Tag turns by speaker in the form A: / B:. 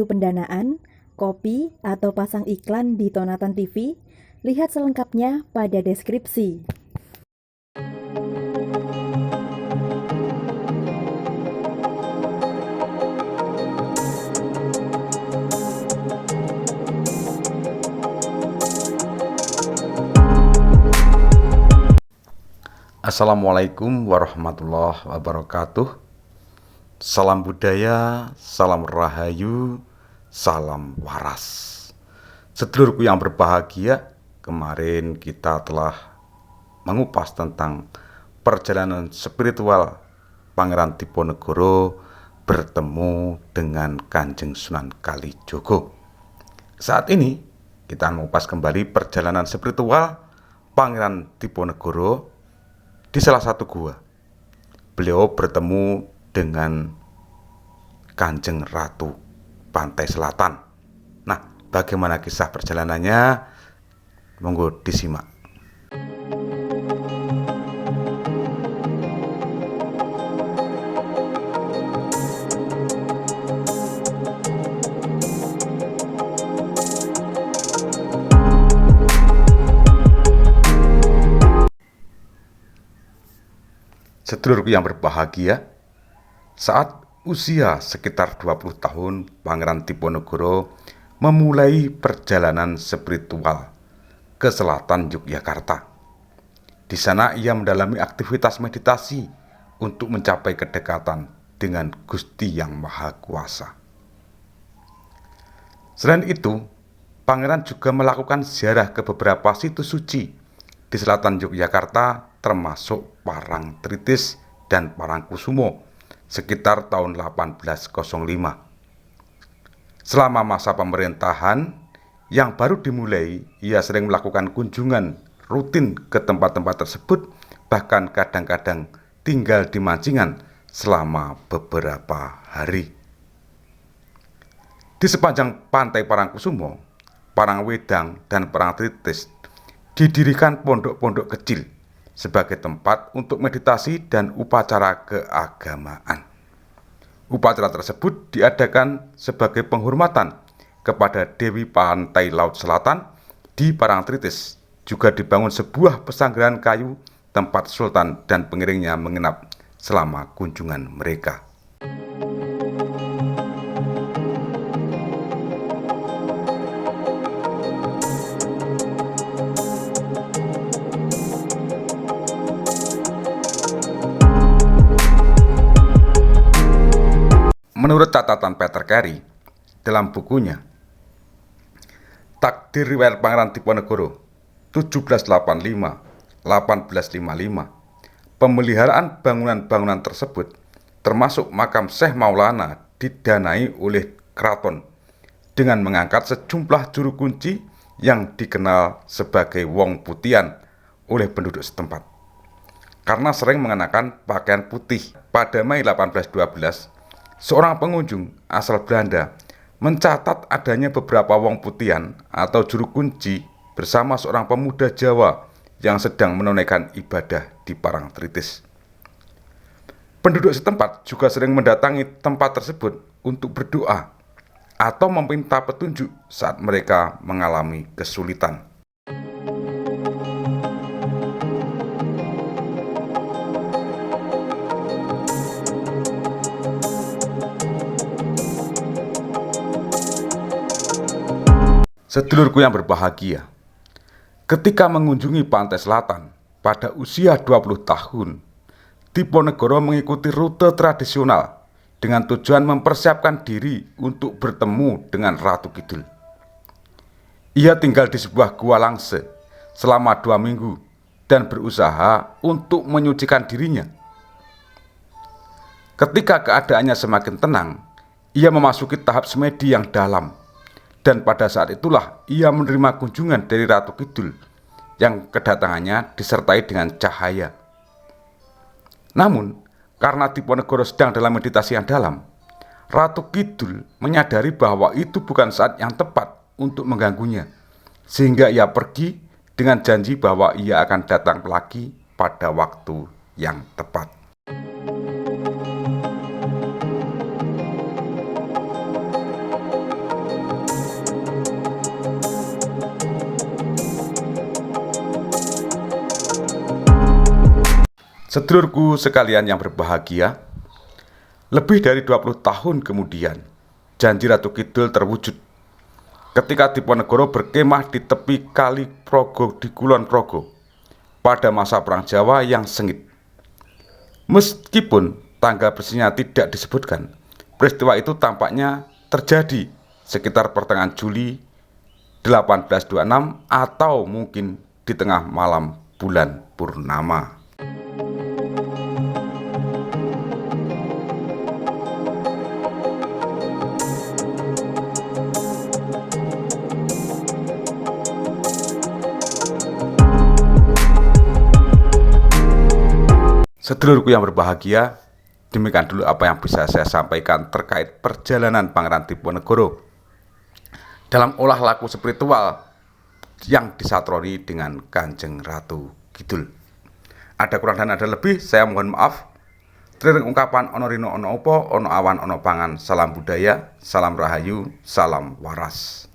A: membantu pendanaan, kopi, atau pasang iklan di Tonatan TV? Lihat selengkapnya pada deskripsi.
B: Assalamualaikum warahmatullahi wabarakatuh. Salam budaya, salam rahayu, salam waras. Sedulurku yang berbahagia, kemarin kita telah mengupas tentang perjalanan spiritual Pangeran Diponegoro bertemu dengan Kanjeng Sunan Kalijogo. Saat ini kita mengupas kembali perjalanan spiritual Pangeran Diponegoro di salah satu gua. Beliau bertemu dengan Kanjeng Ratu Pantai Selatan. Nah, bagaimana kisah perjalanannya? Monggo disimak. Sedulurku yang berbahagia, saat usia sekitar 20 tahun, Pangeran Diponegoro memulai perjalanan spiritual ke selatan Yogyakarta. Di sana ia mendalami aktivitas meditasi untuk mencapai kedekatan dengan Gusti Yang Maha Kuasa. Selain itu, Pangeran juga melakukan ziarah ke beberapa situs suci di selatan Yogyakarta, termasuk Parangtritis dan Parangkusumo sekitar tahun 1805. Selama masa pemerintahan yang baru dimulai, ia sering melakukan kunjungan rutin ke tempat-tempat tersebut, bahkan kadang-kadang tinggal di Mancingan selama beberapa hari. Di sepanjang pantai Parangkusumo, Parangwedang, dan Parangtritis didirikan pondok-pondok kecil sebagai tempat untuk meditasi dan upacara keagamaan. Upacara tersebut diadakan sebagai penghormatan kepada Dewi Pantai Laut Selatan. Di Parangtritis juga dibangun sebuah pesanggrahan kayu tempat sultan dan pengiringnya menginap selama kunjungan mereka. Menurut catatan Peter Carey dalam bukunya Takdir Riwayat Pangeran Diponegoro 1785-1855, pemeliharaan bangunan-bangunan tersebut termasuk makam Syekh Maulana didanai oleh keraton dengan mengangkat sejumlah juru kunci yang dikenal sebagai Wong Putian oleh penduduk setempat. Karena sering mengenakan pakaian putih, pada Mei 1812 seorang pengunjung asal Belanda mencatat adanya beberapa Wong Putian atau juru kunci bersama seorang pemuda Jawa yang sedang menunaikan ibadah di Parangtritis. Penduduk setempat juga sering mendatangi tempat tersebut untuk berdoa atau meminta petunjuk saat mereka mengalami kesulitan. Sedulurku yang berbahagia, ketika mengunjungi Pantai Selatan pada usia 20 tahun, Diponegoro mengikuti rute tradisional dengan tujuan mempersiapkan diri untuk bertemu dengan Ratu Kidul. Ia tinggal di sebuah gua Langse selama 2 minggu dan berusaha untuk menyucikan dirinya. Ketika keadaannya semakin tenang, ia memasuki tahap semedi yang dalam. Dan pada saat itulah ia menerima kunjungan dari Ratu Kidul yang kedatangannya disertai dengan cahaya. Namun, karena Diponegoro sedang dalam meditasi yang dalam, Ratu Kidul menyadari bahwa itu bukan saat yang tepat untuk mengganggunya, sehingga ia pergi dengan janji bahwa ia akan datang lagi pada waktu yang tepat. Sedulurku sekalian yang berbahagia, lebih dari 20 tahun kemudian, janji Ratu Kidul terwujud ketika Diponegoro berkemah di tepi Kali Progo di Kulon Progo pada masa Perang Jawa yang sengit. Meskipun tanggal persisnya tidak disebutkan, peristiwa itu tampaknya terjadi sekitar pertengahan Juli 1826 atau mungkin di tengah malam bulan purnama. Sedulurku yang berbahagia, demikian dulu apa yang bisa saya sampaikan terkait perjalanan Pangeran Diponegoro dalam olah laku spiritual yang disatroni dengan Kanjeng Ratu Kidul. Ada kurang dan ada lebih, saya mohon maaf. Triring ungkapan ono rino ono opo, ono awan ono pangan, salam budaya, salam rahayu, salam waras.